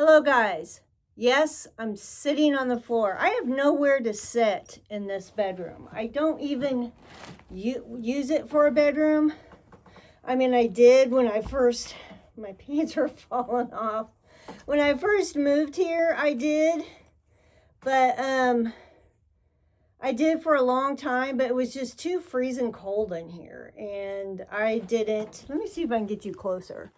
Hello, guys. Yes, I'm sitting on the floor. I have nowhere to sit in this bedroom. I don't even use it for a bedroom. I mean, I did when I first, my pants are falling off. When I first moved here, I did. But I did for a long time, but it was just too freezing cold in here. And I didn't. Let me see if I can get you closer.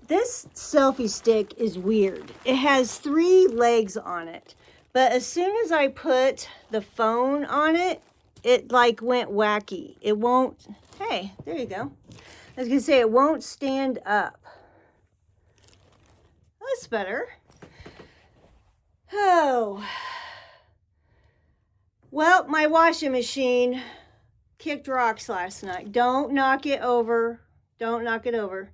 This selfie stick is weird. It has 3 legs on it, but as soon as I put the phone on it, it like went wacky. It won't, hey, there you go. I was gonna say it won't stand up. That's better. Oh. Well, my washing machine kicked rocks last night. Don't knock it over. Don't knock it over.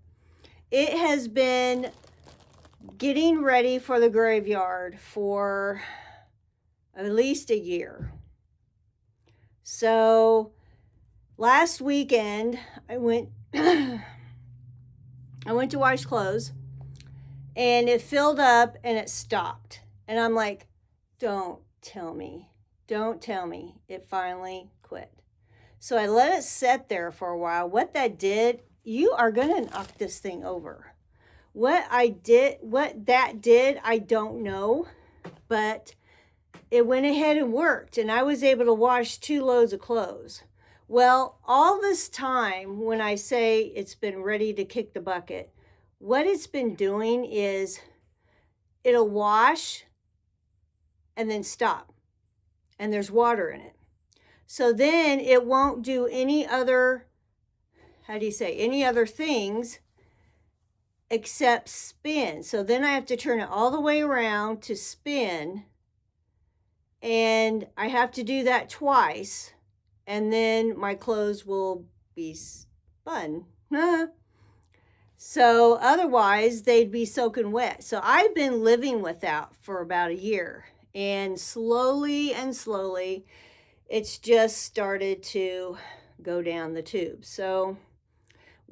It has been getting ready for the graveyard for at least a year. So last weekend I went I went to wash clothes and it filled up and it stopped. And I'm like, don't tell me. Don't tell me. It finally quit. So I let it sit there for a while. What that did, you are going to knock this thing over. What that did, I don't know, but it went ahead and worked, and I was able to wash 2 loads of clothes. Well, all this time, when I say it's been ready to kick the bucket, what it's been doing is it'll wash and then stop, and there's water in it. So then it won't do any other, any other things except spin. So then I have to turn it all the way around to spin, and I have to do that twice, and then my clothes will be spun. So otherwise they'd be soaking wet. So I've been living with that for about a year, and slowly it's just started to go down the tube. So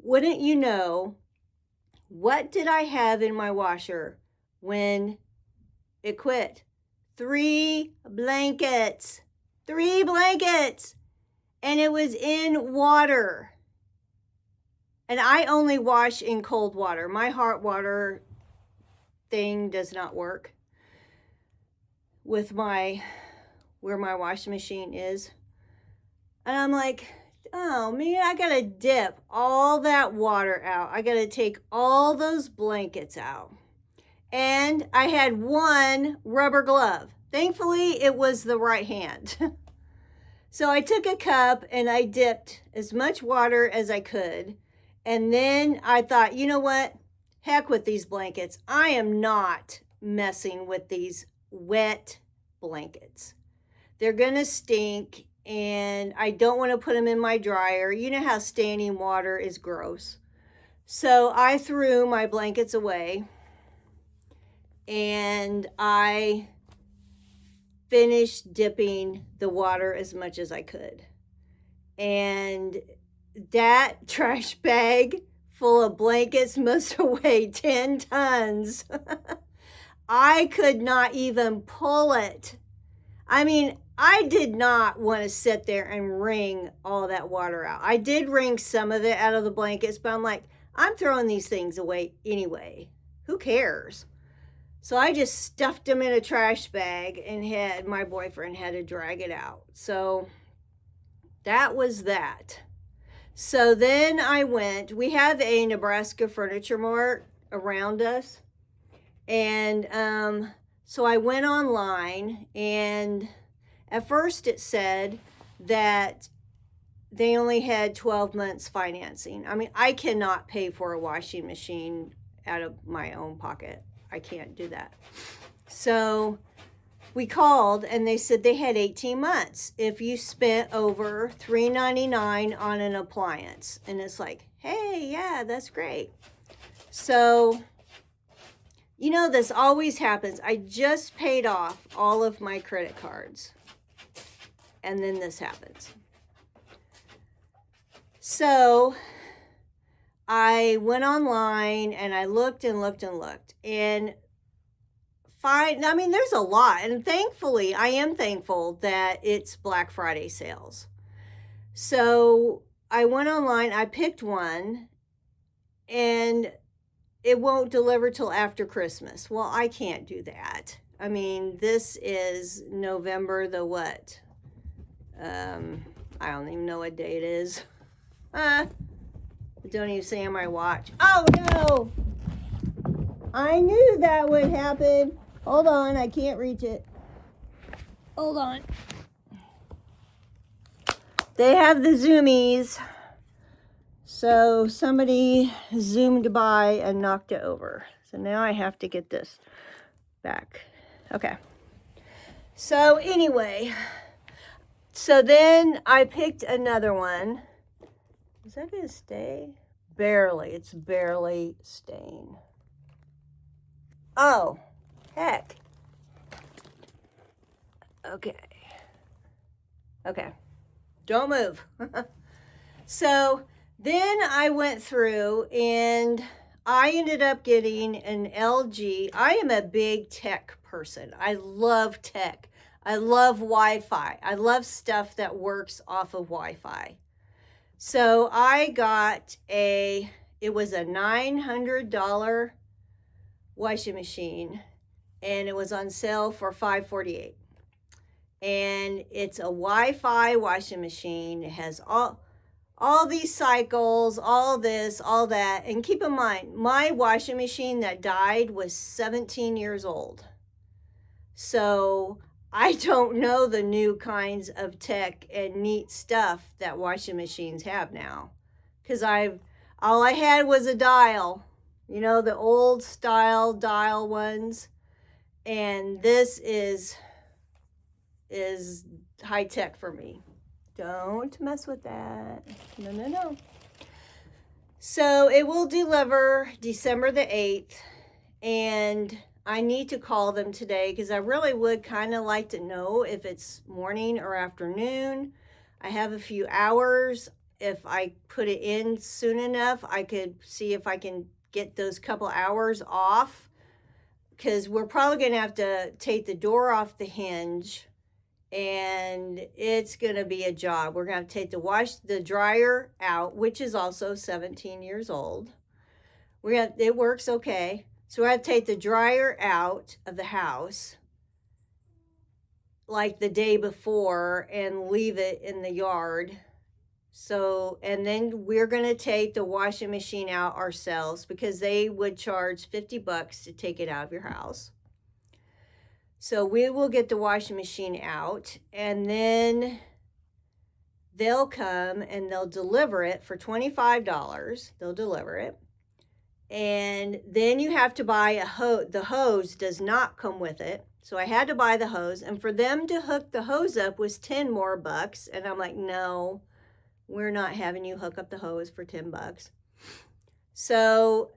wouldn't you know, what did I have in my washer when it quit? 3 blankets. 3 blankets. And it was in water. And I only wash in cold water. My hot water thing does not work with where my washing machine is. And I'm like, oh man, I gotta dip all that water out. I gotta take all those blankets out. And I had 1 rubber glove. Thankfully, it was the right hand. So I took a cup and I dipped as much water as I could. And then I thought, you know what? Heck with these blankets. I am not messing with these wet blankets. They're gonna stink, and I don't want to put them in my dryer. You know how standing water is gross. So I threw my blankets away, and I finished dipping the water as much as I could. And that trash bag full of blankets must have weighed 10 tons. I could not even pull it. I mean, I did not want to sit there and wring all that water out. I did wring some of it out of the blankets, but I'm like, I'm throwing these things away anyway. Who cares? So I just stuffed them in a trash bag, and my boyfriend had to drag it out. So that was that. So then we have a Nebraska Furniture Mart around us. And so I went online, and at first it said that they only had 12 months financing. I mean, I cannot pay for a washing machine out of my own pocket. I can't do that. So we called, and they said they had 18 months if you spent over $3.99 on an appliance. And it's like, hey, yeah, that's great. So, you know, this always happens. I just paid off all of my credit cards, and then this happens. So I went online and I looked and looked and looked, and find, I mean, there's a lot. And thankfully, I am thankful that it's Black Friday sales. So I went online, I picked one, and it won't deliver till after Christmas. Well, I can't do that. I mean, this is November the what? I don't even know what day it is. Don't even see on my watch. Oh no! I knew that would happen. Hold on, I can't reach it. Hold on. They have the zoomies. So somebody zoomed by and knocked it over. So now I have to get this back. Okay. So anyway, so then I picked another one. Is that gonna stay? Barely. It's barely staying. Oh, heck. Okay. Okay. Don't move. So then I went through and I ended up getting an LG. I am a big tech person. I love tech. I love Wi-Fi. I love stuff that works off of Wi-Fi. So I got it was a $900 washing machine, and it was on sale for $548. And it's a Wi-Fi washing machine. It has all these cycles, all this, all that. And keep in mind, my washing machine that died was 17 years old. So I don't know the new kinds of tech and neat stuff that washing machines have now. Because all I had was a dial, you know, the old style dial ones. And this is high tech for me. Don't mess with that. No, no, no. So it will deliver December the 8th. And I need to call them today because I really would kind of like to know if it's morning or afternoon. I have a few hours. If I put it in soon enough, I could see if I can get those couple hours off, because we're probably going to have to take the door off the hinge, and it's going to be a job. We're going to have to take the dryer out, which is also 17 years old. It works okay. So we have to take the dryer out of the house like the day before and leave it in the yard. So, and then we're going to take the washing machine out ourselves because they would charge $50 to take it out of your house. So we will get the washing machine out, and then they'll come and they'll deliver it for $25. They'll deliver it. And then you have to buy a hose. The hose does not come with it. So I had to buy the hose, and for them to hook the hose up was $10 more. And I'm like, no, we're not having you hook up the hose for $10. So,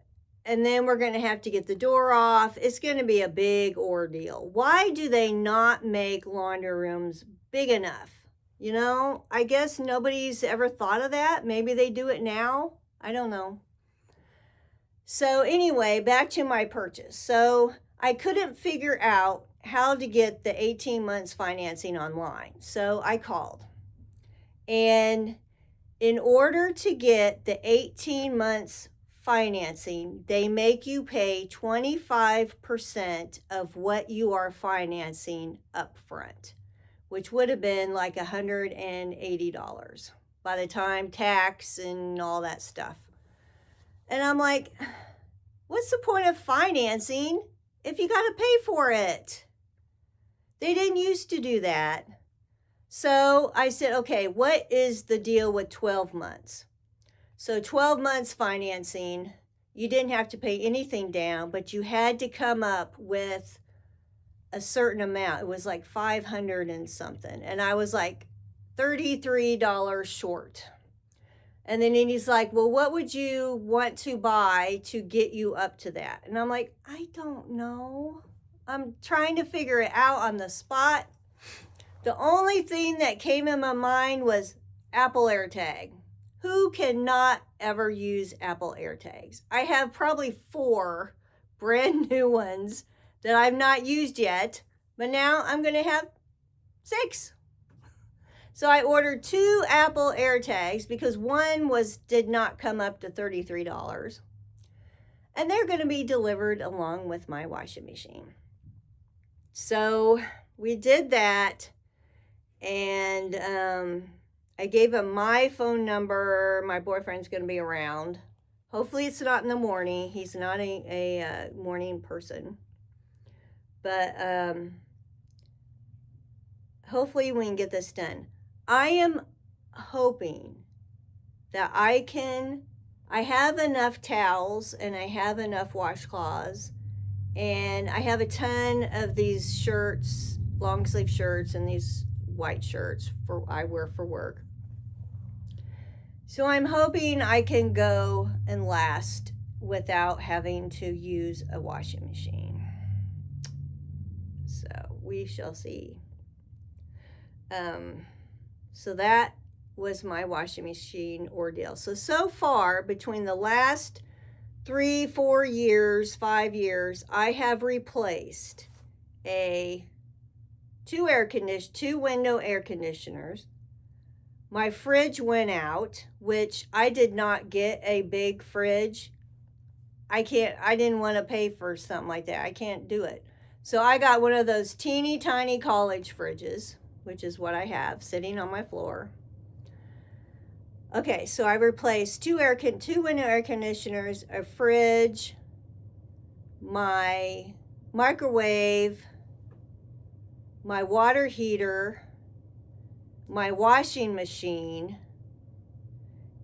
and then we're going to have to get the door off. It's going to be a big ordeal. Why do they not make laundry rooms big enough? You know, I guess nobody's ever thought of that. Maybe they do it now. I don't know. So anyway, back to my purchase. So I couldn't figure out how to get the 18 months financing online. So I called. And in order to get the 18 months financing, they make you pay 25% of what you are financing up front, which would have been like $180 by the time tax and all that stuff. And I'm like, what's the point of financing if you got to pay for it? They didn't used to do that. So I said, okay, what is the deal with 12 months? So 12 months financing, you didn't have to pay anything down, but you had to come up with a certain amount. It was like 500 and something. And I was like $33 short. And then he's like, well, what would you want to buy to get you up to that? And I'm like, I don't know. I'm trying to figure it out on the spot. The only thing that came in my mind was Apple AirTag. Who cannot ever use Apple AirTags? I have probably 4 brand new ones that I've not used yet, but now I'm going to have 6. So I ordered 2 Apple AirTags because one did not come up to $33. And they're going to be delivered along with my washing machine. So we did that, and I gave him my phone number. My boyfriend's going to be around. Hopefully it's not in the morning. He's not a morning person. But hopefully we can get this done. I am hoping that I have enough towels and I have enough washcloths, and I have a ton of these shirts, long sleeve shirts, and these white shirts I wear for work. So I'm hoping I can go and last without having to use a washing machine. So we shall see. So that was my washing machine ordeal. So far, between the last 3, 4 years, 5 years, I have replaced 2 window air conditioners. My fridge went out, which I did not get a big fridge. I didn't want to pay for something like that. I can't do it. So I got one of those teeny tiny college fridges, which is what I have sitting on my floor. Okay, so I replaced 2 window air conditioners, a fridge, my microwave, my water heater, my washing machine,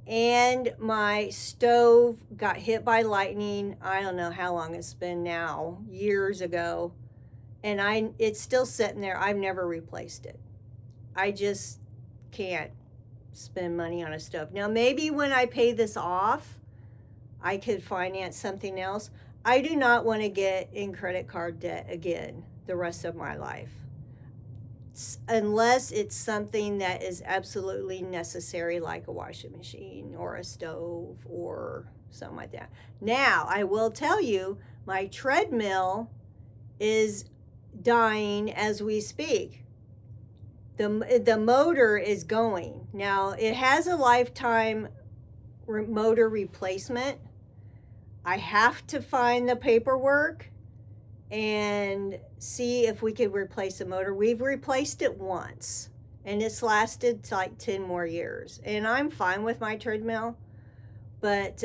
and my stove got hit by lightning. I don't know how long it's been now, years ago, and it's still sitting there. I've never replaced it. I just can't spend money on a stove. Now, maybe when I pay this off, I could finance something else. I do not want to get in credit card debt again the rest of my life, unless it's something that is absolutely necessary, like a washing machine or a stove or something like that. Now, I will tell you, my treadmill is dying as we speak. The motor is going. Now, it has a lifetime motor replacement. I have to find the paperwork and see if we could replace the motor. We've replaced it once, and it's lasted like 10 more years. And I'm fine with my treadmill, but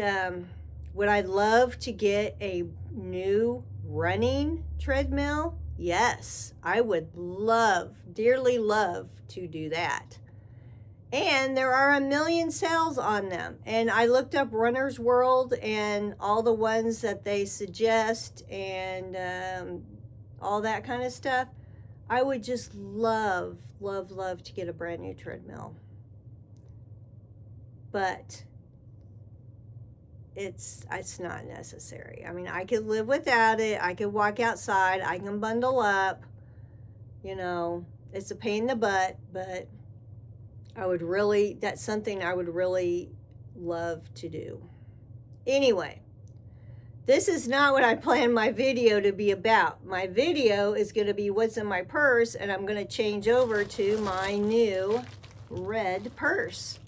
would I love to get a new running treadmill? Yes, I would dearly love to do that. And there are a million sales on them. And I looked up Runner's World and all the ones that they suggest and all that kind of stuff. I would just love to get a brand new treadmill. But it's not necessary. I mean, I could live without it. I could walk outside. I can bundle up. You know, it's a pain in the butt, but that's something I would really love to do. Anyway, this is not what I planned my video to be about. My video is going to be what's in my purse, and I'm going to change over to my new red purse.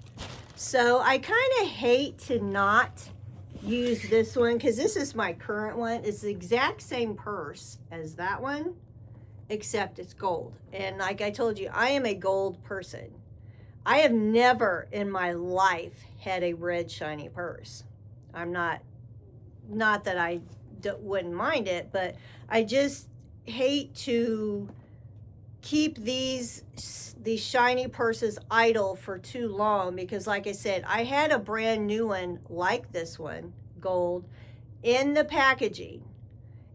So I kind of hate to not use this one because this is my current one. It's the exact same purse as that one, except it's gold. And like I told you, I am a gold person. I have never in my life had a red shiny purse. I'm not that I wouldn't mind it, but I just hate to keep these shiny purses idle for too long because, like I said, I had a brand new one like this one, gold, in the packaging,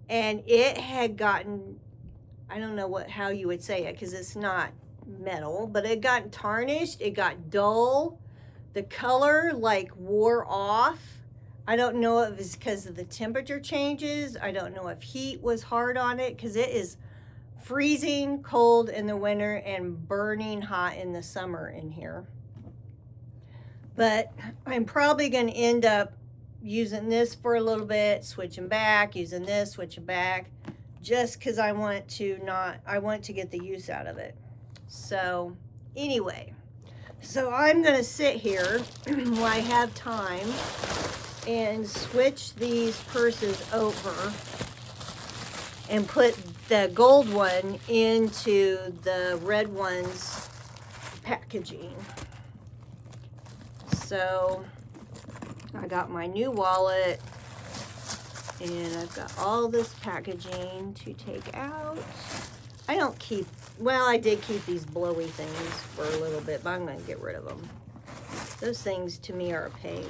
and it had gotten, I don't know how you would say it because it's not metal, but it got tarnished, it got dull, the color like wore off. I don't know if it's because of the temperature changes. I don't know if heat was hard on it because it is freezing cold in the winter and burning hot in the summer in here. But I'm probably going to end up using this for a little bit, switching back, using this, switching back. just because I want to get the use out of it. So anyway, so I'm going to sit here while I have time and switch these purses over and put the gold one into the red one's packaging. So I got my new wallet, and I've got all this packaging to take out. I don't keep, well, I did keep these blowy things for a little bit, but I'm going to get rid of them. Those things to me are a pain.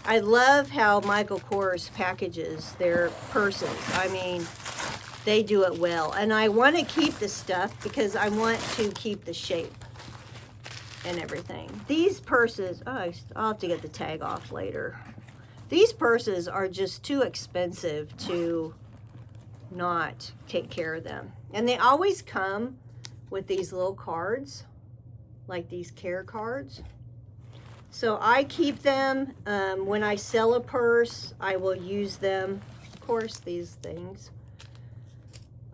I love how Michael Kors packages their purses. I mean, they do it well. And I want to keep the stuff because I want to keep the shape and everything. These purses, oh, I'll have to get the tag off later. These purses are just too expensive to not take care of them. And they always come with these little cards, like these care cards. So I keep them. When I sell a purse, I will use them. Of course, these things.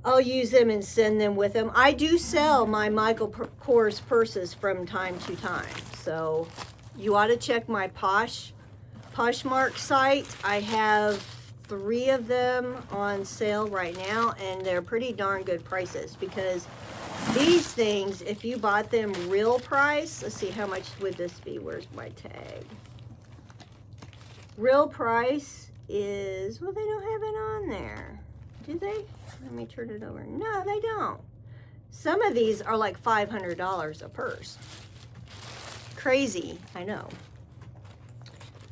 I'll use them and send them with them. I do sell my Michael Kors purses from time to time. So you ought to check my Poshmark site. I have 3 of them on sale right now, and they're pretty darn good prices because these things, if you bought them real price, let's see, how much would this be? Where's my tag? Real price is, well, they don't have it on there. Do they? Let me turn it over. No, they don't. Some of these are like $500 a purse. Crazy, I know.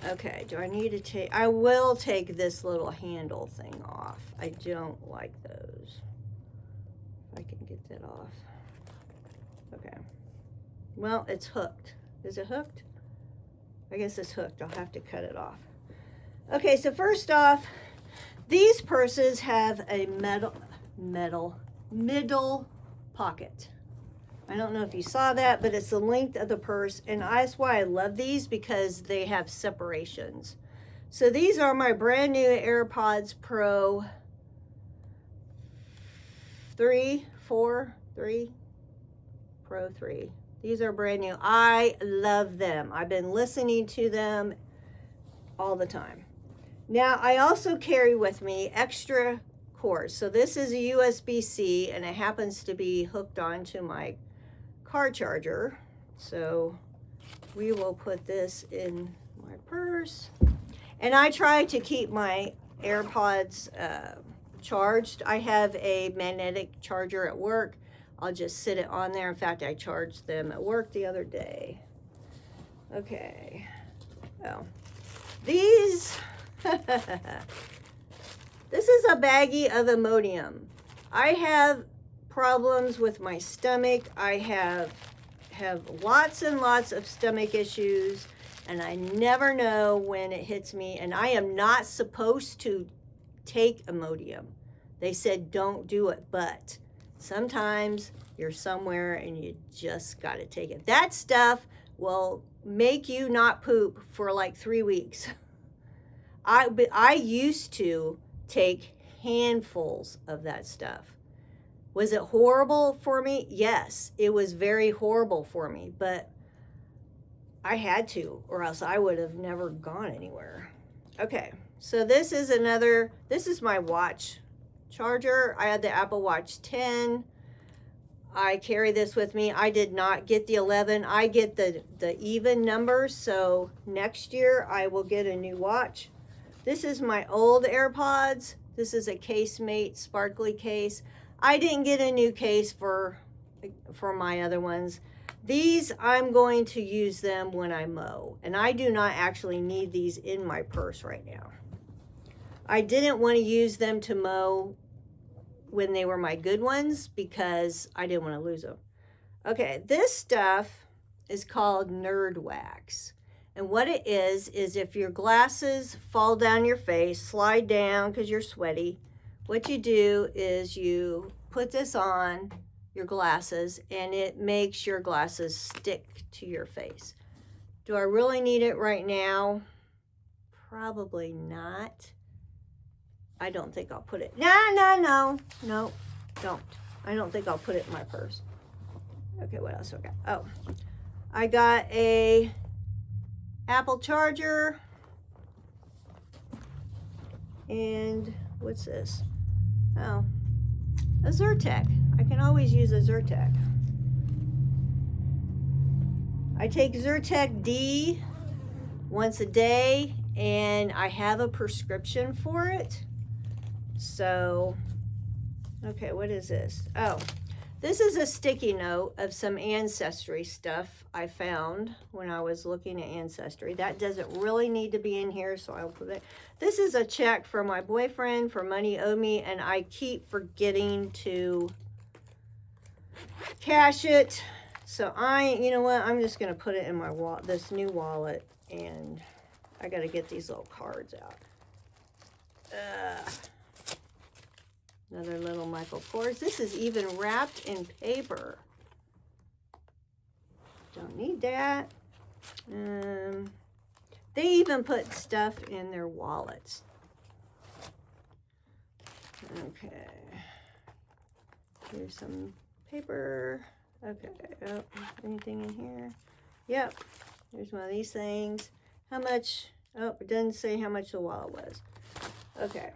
Okay, do I need to take, I will take this little handle thing off. I don't like those. If I can get that off. Okay. Well, it's hooked. Is it hooked? I guess it's hooked. I'll have to cut it off. Okay, so first off, these purses have a middle pocket. I don't know if you saw that, but it's the length of the purse, and that's why I love these, because they have separations. So these are my brand new AirPods Pro 3. Pro 3. These are brand new. I love them. I've been listening to them all the time. Now, I also carry with me extra cords. So this is a USB-C, and it happens to be hooked onto my car charger. So we will put this in my purse. And I try to keep my AirPods charged. I have a magnetic charger at work. I'll just sit it on there. In fact, I charged them at work the other day. Okay. Oh, these... This is a baggie of Imodium. I have problems with my stomach. I have lots and lots of stomach issues, and I never know when it hits me, and I am not supposed to take Imodium. They said don't do it, but sometimes you're somewhere and you just got to take it. That stuff will make you not poop for like 3 weeks. I used to take handfuls of that stuff. Was it horrible for me? Yes, it was very horrible for me, but I had to, or else I would have never gone anywhere. Okay, so this is my watch charger. I had the Apple Watch 10. I carry this with me. I did not get the 11. I get the even numbers, so next year I will get a new watch. This is my old AirPods. This is a Casemate sparkly case. I didn't get a new case for my other ones. These, I'm going to use them when I mow, and I do not actually need these in my purse right now. I didn't want to use them to mow when they were my good ones because I didn't want to lose them. Okay, this stuff is called Nerd Wax. And what it is if your glasses fall down your face, slide down because you're sweaty, what you do is you put this on your glasses, and it makes your glasses stick to your face. Do I really need it right now? Probably not. I don't think I'll put it. No, don't. I don't think I'll put it in my purse. Okay, what else I got? Oh, I got a Apple charger. And what's this? Oh, a Zyrtec. I can always use a Zyrtec. I take Zyrtec D once a day, and I have a prescription for it. So, okay, what is this? Oh, this is a sticky note of some Ancestry stuff I found when I was looking at Ancestry. That doesn't really need to be in here, so I'll put it. This is a check for my boyfriend for money owed me, and I keep forgetting to cash it. So you know what? I'm just going to put it in my wallet, this new wallet, and I got to get these little cards out. Another little Michael Kors. This is even wrapped in paper. Don't need that. They even put stuff in their wallets. Okay. Here's some paper. Okay. Oh, anything in here? Yep. There's one of these things. How much? Oh, it doesn't say how much the wallet was. Okay.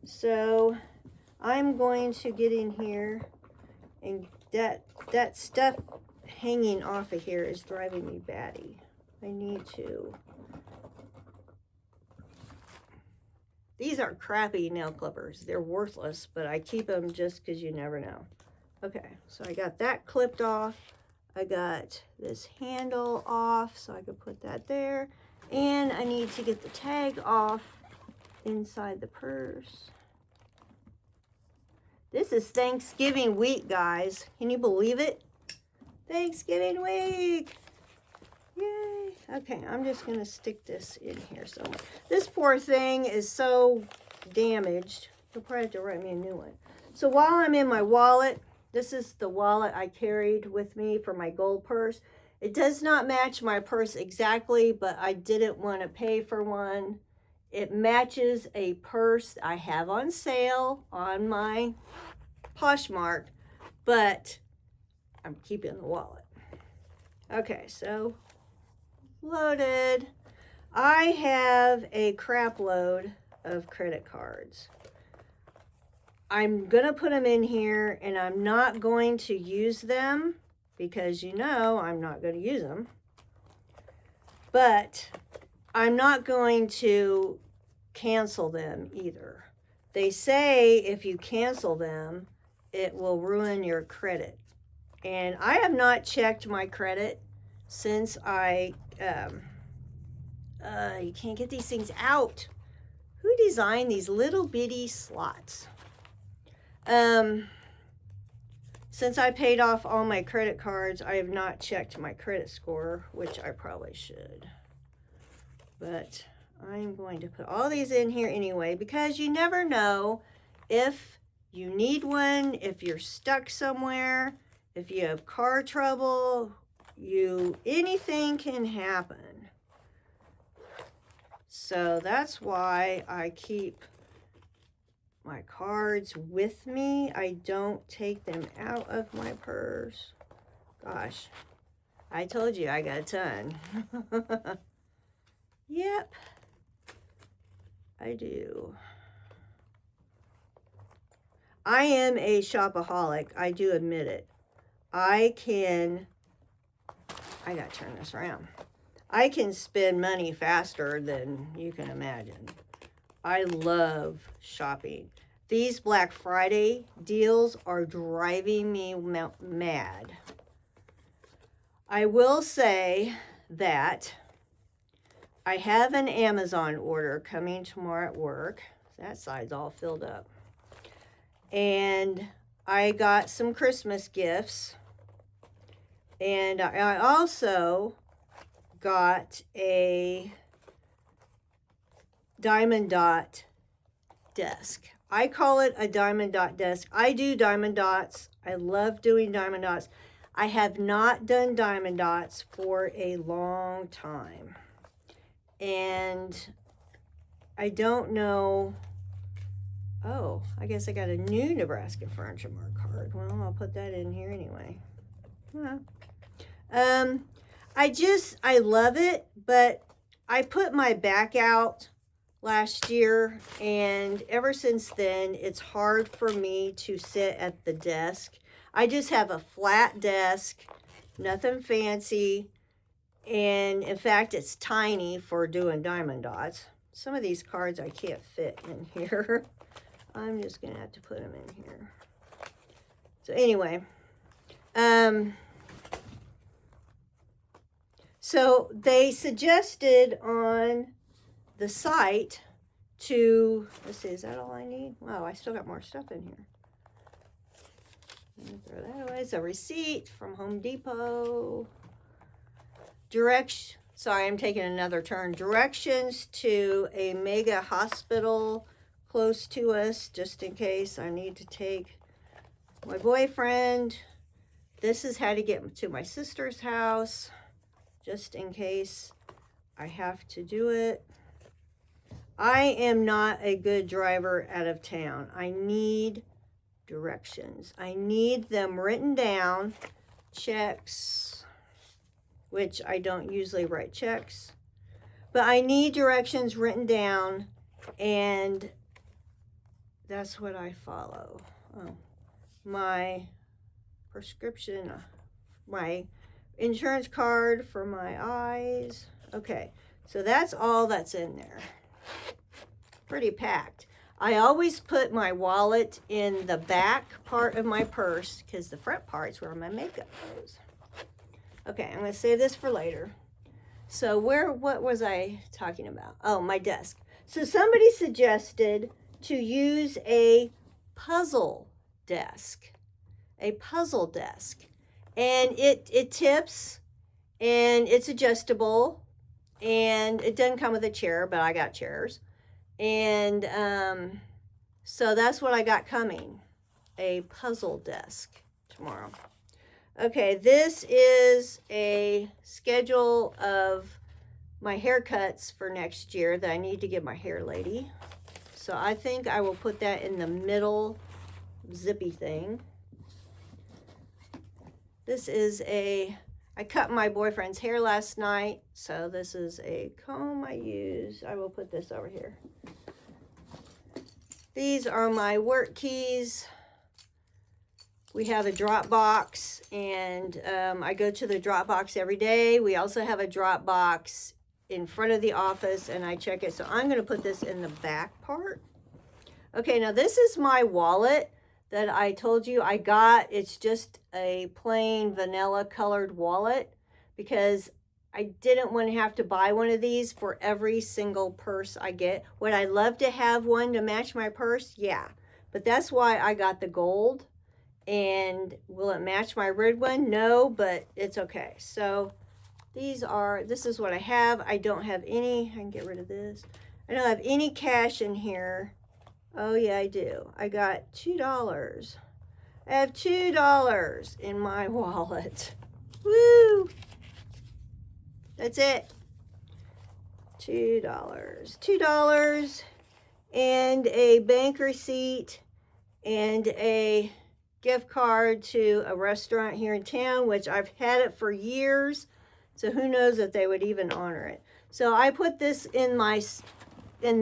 So I'm going to get in here, and that stuff hanging off of here is driving me batty. I need to. These are crappy nail clippers. They're worthless, but I keep them just because you never know. Okay, so I got that clipped off. I got this handle off, so I could put that there. And I need to get the tag off inside the purse. This is Thanksgiving week, guys. Can you believe it? Thanksgiving week. Yay. Okay, I'm just going to stick this in here somewhere. This poor thing is so damaged. You'll probably have to write me a new one. So while I'm in my wallet, this is the wallet I carried with me for my gold purse. It does not match my purse exactly, but I didn't want to pay for one. It matches a purse I have on sale on my Poshmark, but I'm keeping the wallet. Okay, so loaded. I have a crap load of credit cards. I'm going to put them in here, and I'm not going to use them because you know I'm not going to use them. But I'm not going to cancel them either. They say if you cancel them, it will ruin your credit. And I have not checked my credit since you can't get these things out. Who designed these little bitty slots? Since I paid off all my credit cards, I have not checked my credit score, which I probably should. But I'm going to put all these in here anyway, because you never know if you need one, if you're stuck somewhere, if you have car trouble, anything can happen. So that's why I keep my cards with me. I don't take them out of my purse. Gosh, I told you I got a ton. Yep, I do. I am a shopaholic. I do admit it. I gotta turn this around. I can spend money faster than you can imagine. I love shopping. These Black Friday deals are driving me mad. I will say that I have an Amazon order coming tomorrow at work. That side's all filled up. And I got some Christmas gifts. And I also got a diamond dot desk. I call it a diamond dot desk. I do diamond dots. I love doing diamond dots. I have not done diamond dots for a long time. And I don't know Oh, I guess I got a new Nebraska Furniture Mart card. Well, I'll put that in here anyway. Huh. I love it, but I put my back out last year, and ever since then, it's hard for me to sit at the desk. I just have a flat desk, nothing fancy, and in fact, it's tiny for doing diamond dots. Some of these cards I can't fit in here. I'm just gonna have to put them in here. So anyway, so they suggested on the site to, let's see, is that all I need? Wow, I still got more stuff in here. Throw that away. It's a receipt from Home Depot. Sorry, I'm taking another turn. Directions to a mega hospital close to us, just in case I need to take my boyfriend. This is how to get to my sister's house, just in case I have to do it. I am not a good driver out of town. I need directions. I need them written down. Checks, which I don't usually write checks, but I need directions written down, and that's what I follow. Oh, my prescription, my insurance card for my eyes. Okay, so that's all that's in there. Pretty packed. I always put my wallet in the back part of my purse because the front part's where my makeup goes. Okay, I'm going to save this for later. So what was I talking about? Oh, my desk. So somebody suggested to use a puzzle desk. A puzzle desk. And it tips, and it's adjustable, and it doesn't come with a chair, but I got chairs. And so that's what I got coming, a puzzle desk tomorrow. Okay, this is a schedule of my haircuts for next year that I need to give my hair lady. So I think I will put that in the middle zippy thing. This is I cut my boyfriend's hair last night, so this is a comb I use. I will put this over here. These are my work keys. We have a drop box, and I go to the drop box every day. We also have a drop box in front of the office, and I check it. So I'm going to put this in the back part. Okay, now this is my wallet that I told you I got. It's just a plain vanilla colored wallet because I didn't want to have to buy one of these for every single purse I get. Would I love to have one to match my purse? Yeah, but that's why I got the gold. And will it match my red one? No, but it's okay. So this is what I have. I don't have any, I can get rid of this. I don't have any cash in here. Oh yeah, I do. I got $2. I have $2 in my wallet. Woo! That's it. $2. $2 and a bank receipt and a gift card to a restaurant here in town, which I've had it for years. So who knows if they would even honor it. So I put this in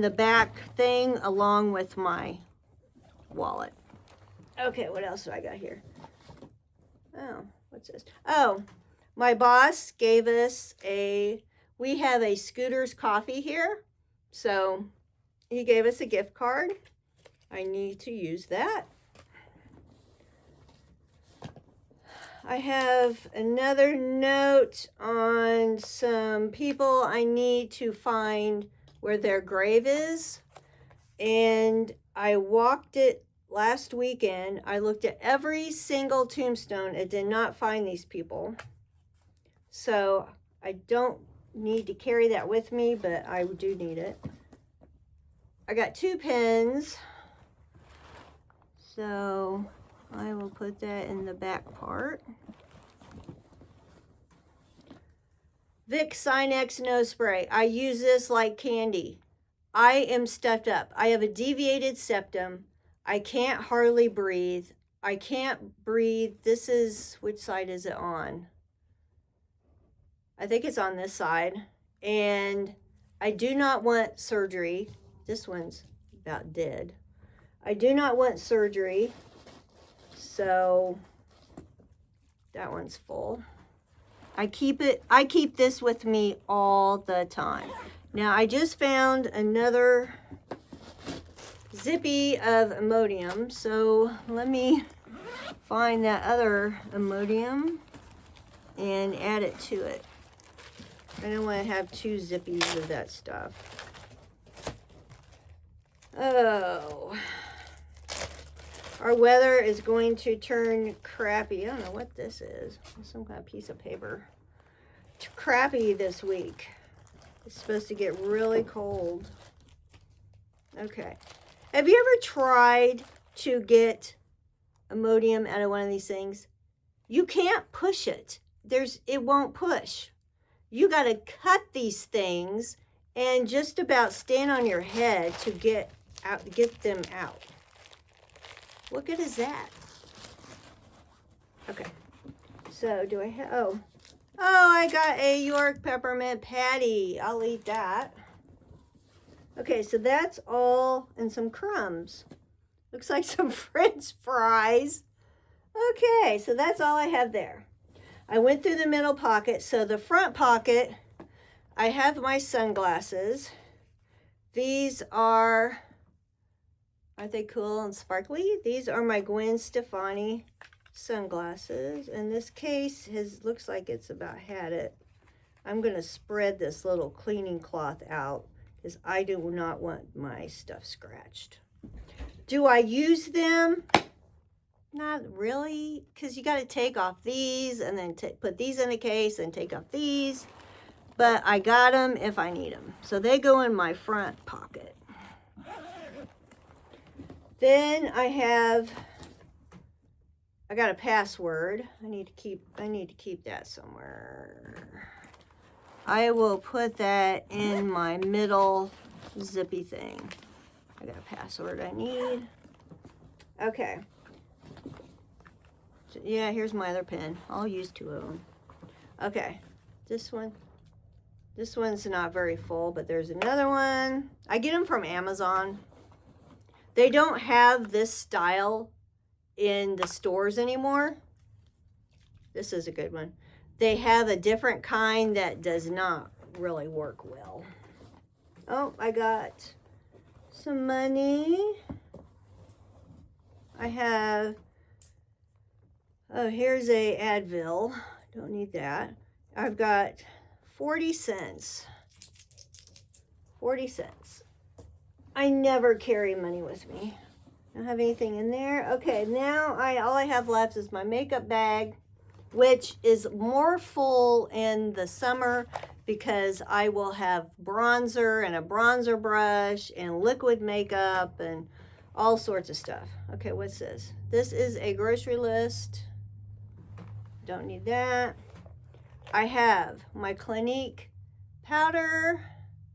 the back thing along with my wallet. Okay, what else do I got here? Oh, what's this? Oh, my boss gave us we have a Scooter's Coffee here. So he gave us a gift card. I need to use that. I have another note on some people I need to find where their grave is. And I walked it last weekend. I looked at every single tombstone and did not find these people. So I don't need to carry that with me, but I do need it. I got 2 pens. So I will put that in the back part. Vicks Sinex nose spray. I use this like candy. I am stuffed up. I have a deviated septum. I can't hardly breathe. I can't breathe. This is, which side is it on? I think it's on this side. And I do not want surgery. This one's about dead. I do not want surgery. So that one's full. I keep this with me all the time. Now I just found another zippy of Imodium. So let me find that other Imodium and add it to it. I don't want to have two zippies of that stuff. Oh. Our weather is going to turn crappy. I don't know what this is. Some kind of piece of paper. Crappy this week. It's supposed to get really cold. Okay. Have you ever tried to get Imodium out of one of these things? You can't push it. It won't push. You got to cut these things and just about stand on your head to get them out. What good is that? Okay. So do I have, oh, I got a York peppermint patty. I'll eat that. Okay, so that's all, and some crumbs. Looks like some French fries. Okay, so that's all I have there. I went through the middle pocket. So the front pocket, I have my sunglasses. These are they cool and sparkly? These are my Gwen Stefani sunglasses. And this case looks like it's about had it. I'm going to spread this little cleaning cloth out because I do not want my stuff scratched. Do I use them? Not really, because you got to take off these and then put these in a case and take off these. But I got them if I need them. So they go in my front pocket. Then I got a password. I need to keep that somewhere. I will put that in my middle zippy thing. I got a password I need. Okay. Yeah, here's my other pen. I'll use two of them. Okay, this one's not very full, but there's another one. I get them from Amazon. They don't have this style in the stores anymore. This is a good one. They have a different kind that does not really work well. Oh, I got some money. I have, oh, here's a Advil. Don't need that. I've got 40 cents. 40 cents. I never carry money with me. I don't have anything in there. Okay, now all I have left is my makeup bag, which is more full in the summer because I will have bronzer and a bronzer brush and liquid makeup and all sorts of stuff. Okay, what's this? This is a grocery list. Don't need that. I have my Clinique powder.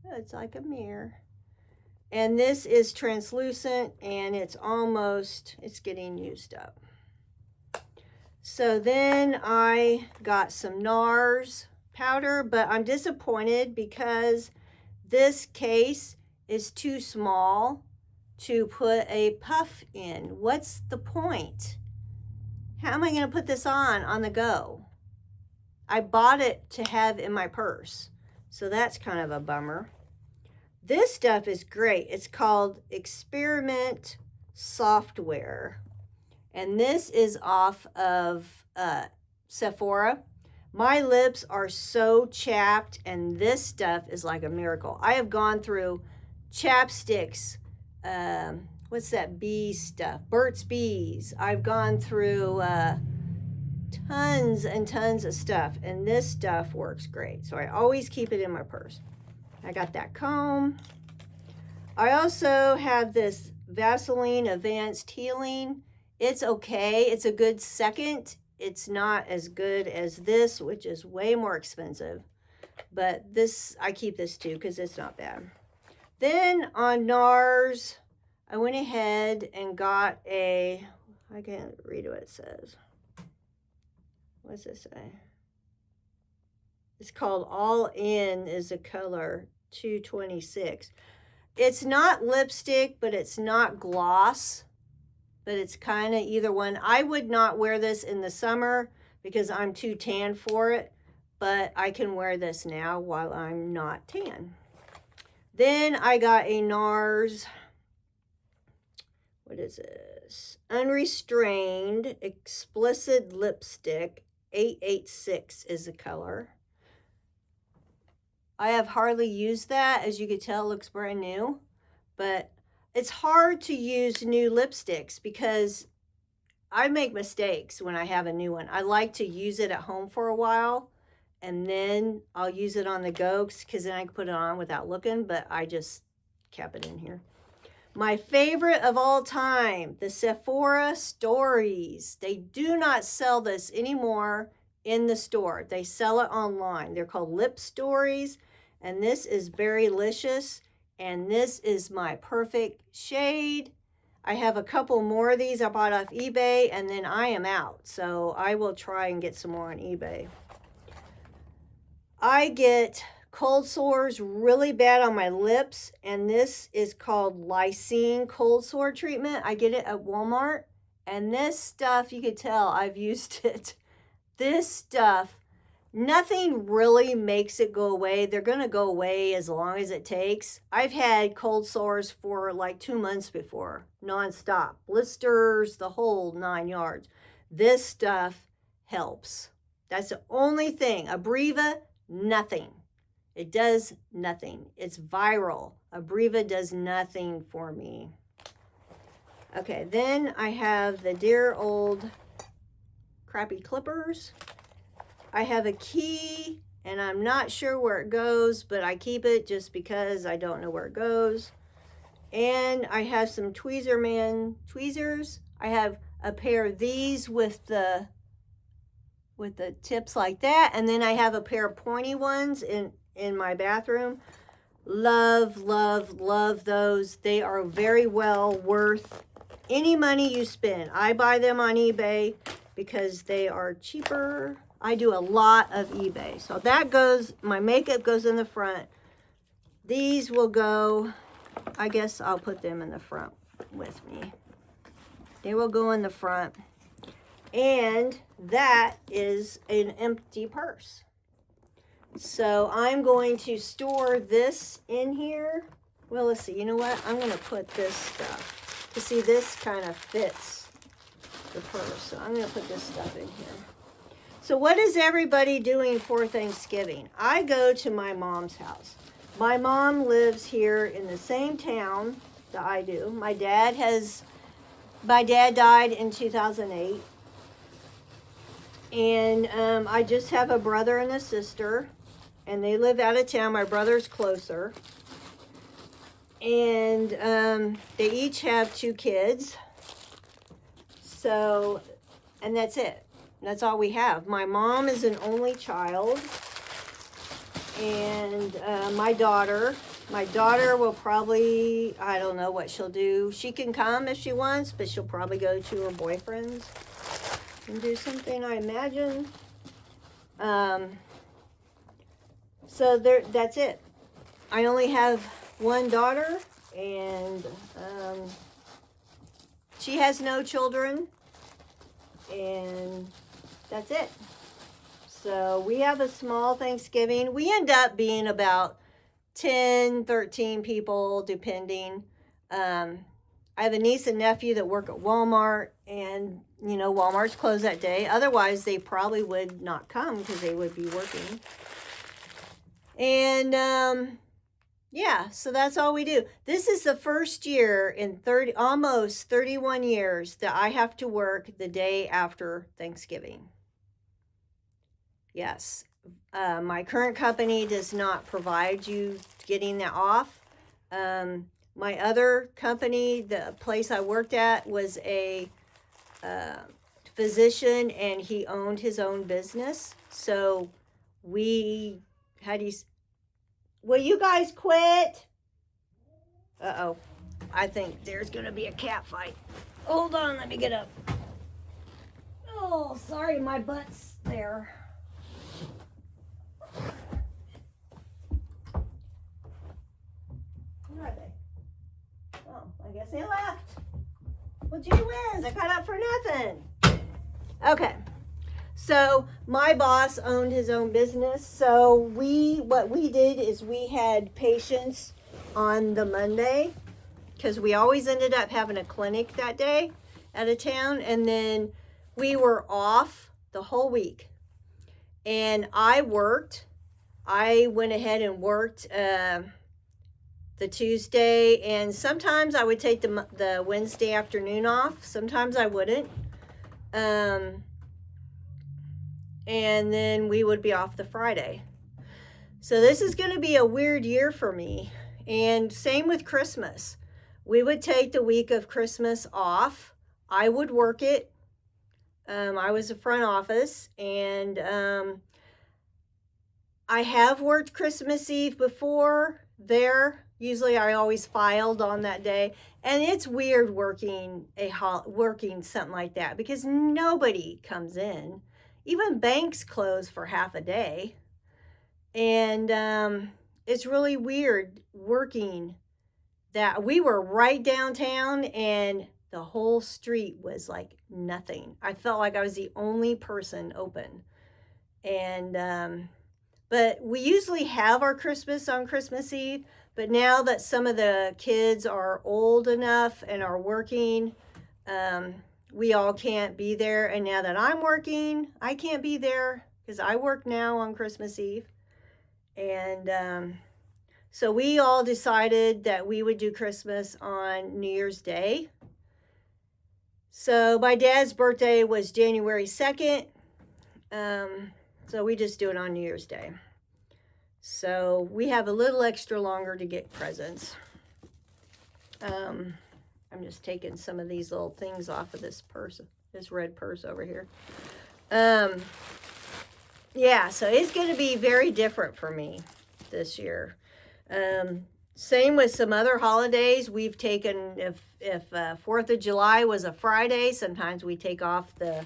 It's like a mirror. And this is translucent and it's getting used up. So then I got some NARS powder, but I'm disappointed because this case is too small to put a puff in. What's the point? How am I going to put this on the go? I bought it to have in my purse, so that's kind of a bummer. This stuff is great. It's called Experiment Software. And this is off of Sephora. My lips are so chapped, and this stuff is like a miracle. I have gone through chapsticks. What's that bee stuff? Burt's Bees. I've gone through tons and tons of stuff, and this stuff works great. So I always keep it in my purse. I got that comb. I also have this Vaseline Advanced Healing. It's okay. It's a good second. It's not as good as this, which is way more expensive. But this, I keep this too because it's not bad. Then on NARS, I went ahead and got a, I can't read what it says. What's this say? It's called All In is a color 226. It's not lipstick, but it's not gloss, but it's kind of either one. I would not wear this in the summer because I'm too tan for it, but I can wear this now while I'm not tan. Then I got a NARS, what is this? Unrestrained Explicit Lipstick, 886 is the color. I have hardly used that. As you can tell, it looks brand new. But it's hard to use new lipsticks because I make mistakes when I have a new one. I like to use it at home for a while, and then I'll use it on the go because then I can put it on without looking, but I just kept it in here. My favorite of all time, the Sephora Stories. They do not sell this anymore in the store. They sell it online. They're called Lip Stories, and this is very delicious, and this is my perfect shade. I have a couple more of these I bought off eBay, and then I am out. So I will try and get some more on eBay. I get cold sores really bad on my lips, and this is called Lysine cold sore treatment. I get it at Walmart, and this stuff, you can tell I've used it. This stuff, nothing really makes it go away. They're going to go away as long as it takes. I've had cold sores for like 2 months before, nonstop. Blisters, the whole 9 yards. This stuff helps. That's the only thing. Abreva, nothing. It does nothing. It's viral. Abreva does nothing for me. Okay, then I have the dear old crappy clippers. I have a key, and I'm not sure where it goes, but I keep it just because I don't know where it goes. And I have some Tweezerman tweezers. I have a pair of these with the tips like that, and then I have a pair of pointy ones in my bathroom. Love, love, love those. They are very well worth any money you spend. I buy them on eBay because they are cheaper. I do a lot of eBay. So that goes, my makeup goes in the front. These will go, I guess I'll put them in the front with me. They will go in the front. And that is an empty purse. So I'm going to store this in here. Well, let's see. You know what? I'm going to put this stuff. You see, this kind of fits the purse. So I'm going to put this stuff in here. So what is everybody doing for Thanksgiving? I go to my mom's house. My mom lives here in the same town that I do. My dad died in 2008. And I just have a brother and a sister, and they live out of town. My brother's closer. And they each have 2 kids. So, and that's it. That's all we have. My mom is an only child. And my daughter will probably, I don't know what she'll do. She can come if she wants, but she'll probably go to her boyfriend's and do something, I imagine. So that's it. I only have one daughter, and she has no children, and that's it. So we have a small Thanksgiving. We end up being about 10, 13 people, depending. I have a niece and nephew that work at Walmart, and you know, Walmart's closed that day. Otherwise, they probably would not come because they would be working. And yeah, so that's all we do. This is the first year in almost 31 years that I have to work the day after Thanksgiving. Yes, my current company does not provide you getting that off. My other company, the place I worked at, was a physician, and he owned his own business. So will you guys quit? Uh-oh. I think there's going to be a cat fight. Hold on, let me get up. Oh, sorry, my butt's there. Where are they? Oh, I guess they left. Well, gee whiz, I got up for nothing. Okay. So my boss owned his own business. So what we did is we had patients on the Monday, because we always ended up having a clinic that day out of town, and then we were off the whole week. And I went ahead and worked the Tuesday, and sometimes I would take the Wednesday afternoon off. Sometimes I wouldn't. And then we would be off the Friday. So this is going to be a weird year for me. And same with Christmas. We would take the week of Christmas off. I would work it. I was a front office, and I have worked Christmas Eve before there. Usually I always filed on that day. And it's weird working something like that because nobody comes in. Even banks close for half a day. And it's really weird working that. We were right downtown and the whole street was like nothing. I felt like I was the only person open. And but we usually have our Christmas on Christmas Eve. But now that some of the kids are old enough and are working, we all can't be there. And now that I'm working, I can't be there because I work now on Christmas Eve. And so we all decided that we would do Christmas on New Year's Day. So my dad's birthday was January 2nd. So we just do it on New Year's Day. So we have a little extra longer to get presents. I'm just taking some of these little things off of this purse, this red purse over here. Yeah, so it's going to be very different for me this year. Same with some other holidays. We've taken, if 4th of July was a Friday, sometimes we take off the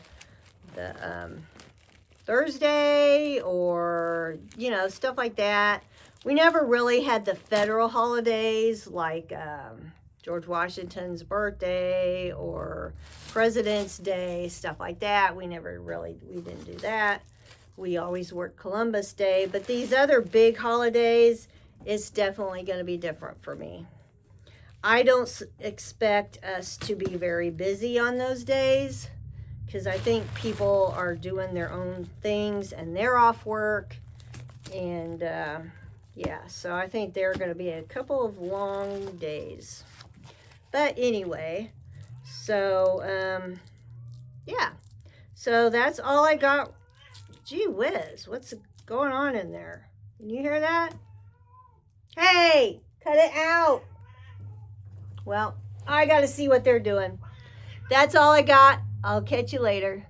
Thursday or, stuff like that. We never really had the federal holidays like George Washington's birthday or President's Day, stuff like that. We didn't do that. We always worked Columbus Day. But these other big holidays, it's definitely going to be different for me. I don't expect us to be very busy on those days, because I think people are doing their own things and they're off work. And yeah, so I think there are going to be a couple of long days. But anyway, so yeah. So that's all I got. Gee whiz, what's going on in there? Can you hear that? Hey, cut it out. Well, I got to see what they're doing. That's all I got. I'll catch you later.